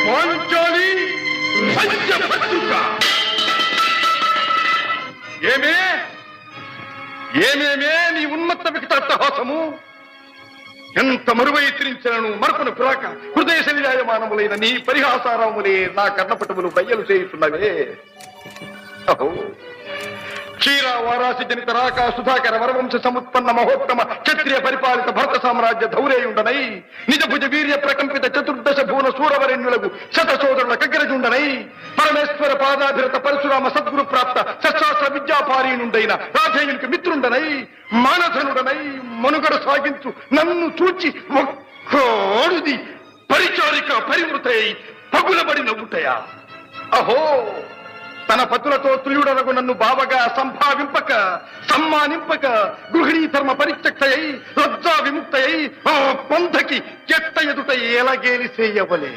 పాంచాలి పంచభద్రుక. ఏమేమే నీ ఉన్మత్త వికటాట్టహాసము! ఎంత మరువై తిరించను మరపున పురాక హృదయ శరీరాయమానములైన నీ పరిహాసారములే నా కర్ణపటములు బయ్యలు చేయుతున్నవే. అహో, క్షీర వారాసి జనిత రాక సుధాకర వరవంశ సముత్పన్న మహోత్తమ క్షత్రియ పరిపాలిత భరత సామ్రాజ్య ధౌరేయుండనై నిజ భుజ వీర్య ప్రకంపిత చతుర్దశ భువన సూరవరెణ్యులకు శత సోదరుల కగ్గరజుండనై పరమేశ్వర పాదాభిరత పరశురామ సద్గురు ప్రాప్త శస్త్రాస్త్ర విద్యాపారీనుండైన రాధేయునికి మిత్రుండనై మానధనుడనై మనుగడ సాగించు నన్ను చూచి ఒక్కోడుది పరిచారిక పరివృతై పగులబడి నవ్వుటయా? అహో, తన పతులతో తుల్యుడనగు నన్ను బావగా సంభావింపక సమ్మానింపక గృహిణీ ధర్మ పరిత్యక్తయై లజ్జా విముక్తయై ఆ పంధకి చెత్త ఎదుట ఎలగేలి చేయవలే.